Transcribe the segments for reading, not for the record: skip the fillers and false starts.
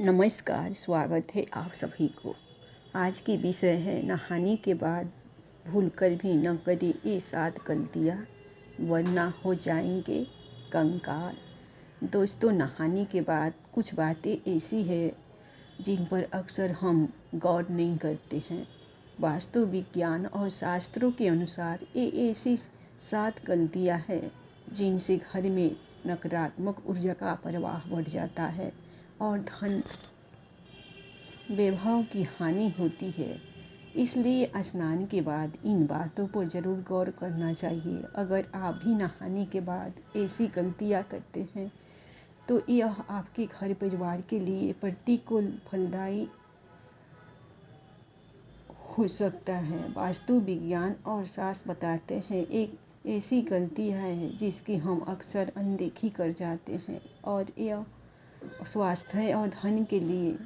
नमस्कार, स्वागत है आप सभी को। आज की विषय है नहाने के बाद भूलकर भी न करें ये 7 गलतियाँ, वरना हो जाएंगे कंगाल। दोस्तों, नहाने के बाद कुछ बातें ऐसी है जिन पर अक्सर हम गौर नहीं करते हैं। वास्तु विज्ञान और शास्त्रों के अनुसार ये ऐसी 7 गलतियाँ हैं जिनसे घर में नकारात्मक ऊर्जा का प्रवाह बढ़ जाता है और धन वैभव की हानि होती है। इसलिए स्नान के बाद इन बातों पर ज़रूर गौर करना चाहिए। अगर आप भी नहाने के बाद ऐसी गलतियां करते हैं तो यह आपके घर परिवार के लिए प्रतिकूल फलदायी हो सकता है। वास्तु विज्ञान और शास्त्र बताते हैं एक ऐसी गलती है जिसकी हम अक्सर अनदेखी कर जाते हैं और यह स्वास्थ्य और धन के लिए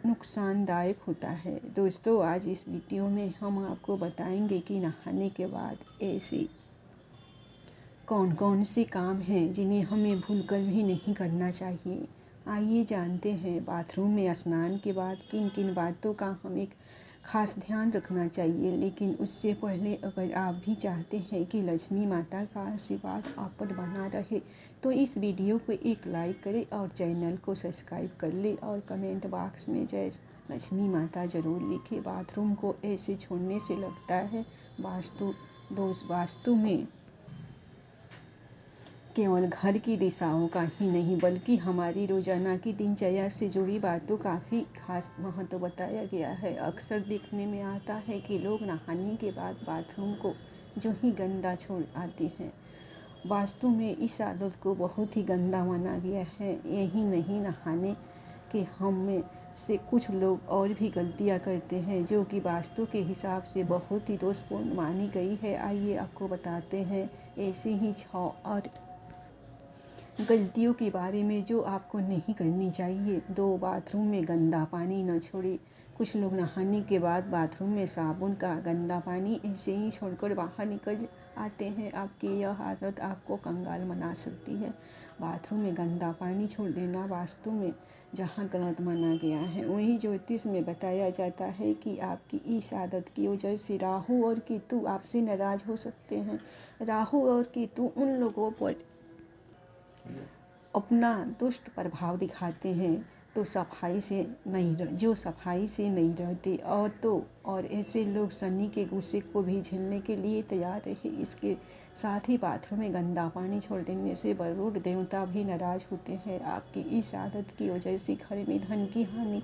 नुकसानदायक होता है। दोस्तों, आज इस वीडियो में हम आपको बताएंगे कि नहाने के बाद ऐसे कौन कौन से काम हैं जिन्हें हमें भूलकर भी नहीं करना चाहिए। आइए जानते हैं बाथरूम में स्नान के बाद किन किन बातों का हमें खास ध्यान रखना चाहिए। लेकिन उससे पहले अगर आप भी चाहते हैं कि लक्ष्मी माता का आशीर्वाद आप पर बना रहे तो इस वीडियो को एक लाइक करें और चैनल को सब्सक्राइब कर ले और कमेंट बॉक्स में जय लक्ष्मी माता ज़रूर लिखें। बाथरूम को ऐसे छोड़ने से लगता है वास्तु में केवल घर की दिशाओं का ही नहीं बल्कि हमारी रोजाना की दिनचर्या से जुड़ी बातों का भी खास महत्व बताया गया है। अक्सर देखने में आता है कि लोग नहाने के बाद बाथरूम को जो ही गंदा छोड़ आते हैं। वास्तु में इस आदत को बहुत ही गंदा माना गया है। यही नहीं, नहाने के हम में से कुछ लोग और भी गलतियां करते हैं जो कि वास्तु के हिसाब से बहुत ही दोषपूर्ण मानी गई है। आइए आपको बताते हैं ऐसी ही 6 और गलतियों के बारे में जो आपको नहीं करनी चाहिए। 2, बाथरूम में गंदा पानी न छोड़े। कुछ लोग नहाने के बाद बाथरूम में साबुन का गंदा पानी ऐसे ही छोड़कर बाहर निकल आते हैं। आपकी यह आदत आपको कंगाल बना सकती है। बाथरूम में गंदा पानी छोड़ देना वास्तु में जहाँ गलत माना गया है, वहीं ज्योतिष में बताया जाता है कि आपकी इस आदत की वजह से राहु और केतु आपसे नाराज हो सकते हैं। राहु और केतु उन लोगों पर अपना दुष्ट प्रभाव दिखाते हैं जो सफाई से नहीं रहते और ऐसे लोग शनि के गुस्से को भी झेलने के लिए तैयार रहे। इसके साथ ही बाथरूम में गंदा पानी छोड़ देने से वरुण देवता भी नाराज होते हैं। आपकी इस आदत की वजह से घर में धन की हानि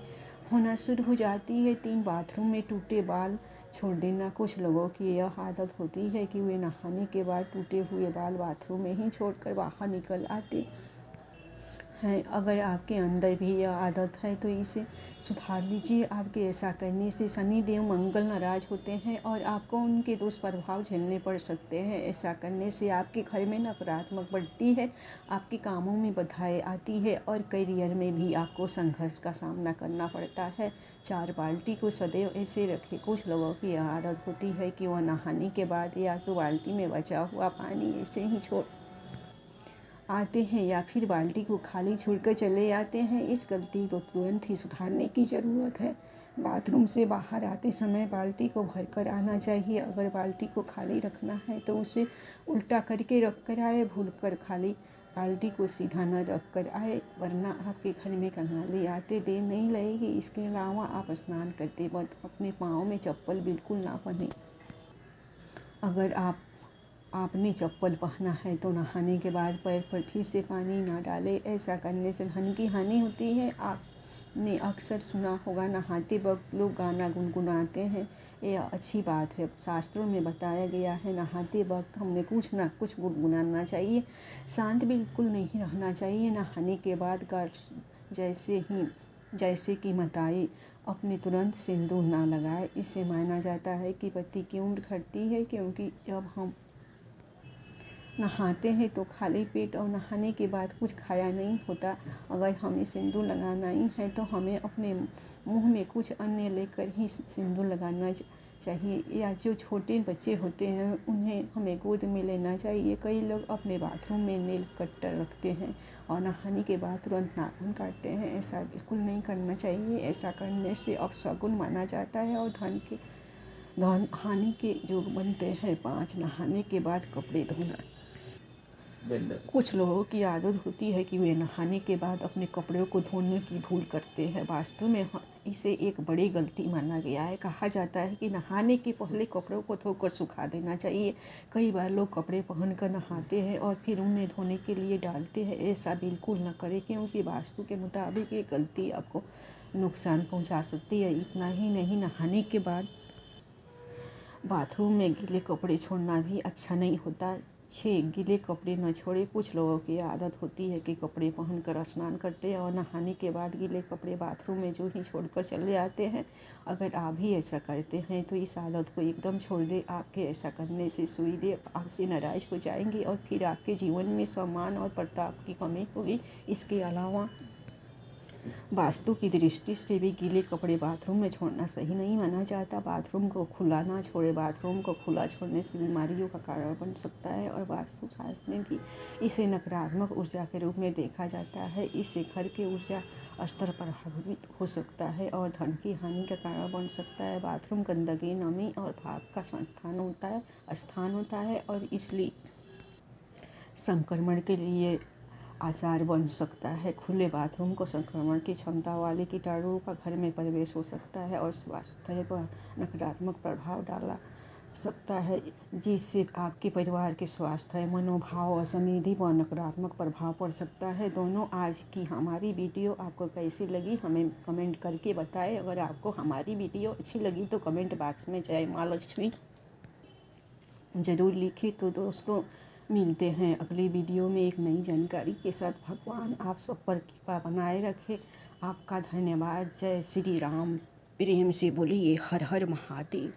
होना शुरू हो जाती है। 3, बाथरूम में टूटे बाल छोड़ देना। कुछ लोगों की यह आदत होती है कि वे नहाने के बाद टूटे हुए बाल बाथरूम में ही छोड़कर बाहर निकल आते हैं। अगर आपके अंदर भी यह आदत है तो इसे सुधार लीजिए। आपके ऐसा करने से शनि देव मंगल नाराज होते हैं और आपको उनके दुष्प्रभाव झेलने पड़ सकते हैं। ऐसा करने से आपके घर में नकारात्मक बढ़ती है, आपके कामों में बाधाएं आती है और करियर में भी आपको संघर्ष का सामना करना पड़ता है। 4, बाल्टी को सदैव ऐसे रखें। कुछ लोगों की यह आदत होती है कि वह नहाने के बाद या तो बाल्टी में बचा हुआ पानी ऐसे ही छोड़ आते हैं या फिर बाल्टी को खाली छोड़कर चले आते हैं। इस गलती को तुरंत ही सुधारने की ज़रूरत है। बाथरूम से बाहर आते समय बाल्टी को भरकर आना चाहिए। अगर बाल्टी को खाली रखना है तो उसे उल्टा करके रख कर आए। भूलकर खाली बाल्टी को सीधा न रख कर आए, वरना आपके घर में कंगाली आते देर नहीं लगेगी। इसके अलावा आप स्नान करते वक्त अपने पाँव में चप्पल बिल्कुल ना पहनें। अगर आपने चप्पल पहना है तो नहाने के बाद पैर पर फिर से पानी ना डालें। ऐसा करने से धन की हानि होती है। आपने अक्सर सुना होगा नहाते वक्त लोग गाना गुनगुनाते हैं। यह अच्छी बात है। शास्त्रों में बताया गया है नहाते वक्त हमें कुछ ना कुछ गुनगुनाना चाहिए। शांत बिल्कुल नहीं रहना चाहिए। नहाने के बाद जैसे कि माताएं अपने तुरंत सिंदूर ना लगाए। इससे माना जाता है कि पति की उम्र घटती है, क्योंकि जब हम नहाते हैं तो खाली पेट और नहाने के बाद कुछ खाया नहीं होता। अगर हमें सिंदूर लगाना ही है तो हमें अपने मुंह में कुछ अन्य लेकर ही सिंदूर लगाना चाहिए, या जो छोटे बच्चे होते हैं उन्हें हमें गोद में लेना चाहिए। कई लोग अपने बाथरूम में नेल कटर रखते हैं और नहाने के बाद तुरंत नाखून काटते हैं। ऐसा बिल्कुल नहीं करना चाहिए। ऐसा करने से अपशगुन माना जाता है और धन हानि के योग बनते हैं। 5 नहाने के बाद कपड़े धोना। कुछ लोगों की आदत होती है कि वे नहाने के बाद अपने कपड़ों को धोने की भूल करते हैं। वास्तव में इसे एक बड़ी गलती माना गया है। कहा जाता है कि नहाने के पहले कपड़ों को धोकर सुखा देना चाहिए। कई बार लोग कपड़े पहनकर नहाते हैं और फिर उन्हें धोने के लिए डालते हैं। ऐसा बिल्कुल न करें, क्योंकि वास्तु के मुताबिक ये गलती आपको नुकसान पहुंचा सकती है। इतना ही नहीं, नहाने के बाद बाथरूम में गीले कपड़े छोड़ना भी अच्छा नहीं होता। 6 गीले कपड़े न छोड़ें। कुछ लोगों की आदत होती है कि कपड़े पहनकर स्नान करते हैं और नहाने के बाद गीले कपड़े बाथरूम में जो ही छोड़कर चले जाते हैं। अगर आप भी ऐसा करते हैं तो इस आदत को एकदम छोड़ दें। आपके ऐसा करने से सूर्यदेव आपसे नाराज हो जाएंगे और फिर आपके जीवन में सम्मान और प्रताप की कमी होगी। इसके अलावा वास्तु की दृष्टि से भी गीले कपड़े बाथरूम में छोड़ना सही नहीं माना जाता। बाथरूम को खुला ना छोड़ें। बाथरूम को खुला छोड़ने से बीमारियों का कारण बन सकता है और वास्तु शास्त्र में भी इसे नकारात्मक ऊर्जा के रूप में देखा जाता है। इससे घर के ऊर्जा स्तर प्रभावित हो सकता है और धन की हानि का कारण बन सकता है। बाथरूम गंदगी, नमी और भाप का स्थान होता है और इसलिए संक्रमण के लिए आसार बन सकता है। खुले बाथरूम को संक्रमण की क्षमता वाले कीटाणुओं का घर में प्रवेश हो सकता है और स्वास्थ्य पर नकारात्मक प्रभाव डाला सकता है, जिससे आपके परिवार के स्वास्थ्य, मनोभाव और समृद्धि पर नकारात्मक प्रभाव पड़ सकता है। दोनों, आज की हमारी वीडियो आपको कैसी लगी हमें कमेंट करके बताएं। अगर आपको हमारी वीडियो अच्छी लगी तो कमेंट बॉक्स में जय माँ लक्ष्मी ज़रूर लिखें। तो दोस्तों, मिलते हैं अगली वीडियो में एक नई जानकारी के साथ। भगवान आप सब पर कृपा बनाए रखे। आपका धन्यवाद। जय श्री राम। प्रेम से बोलिए हर हर महादेव।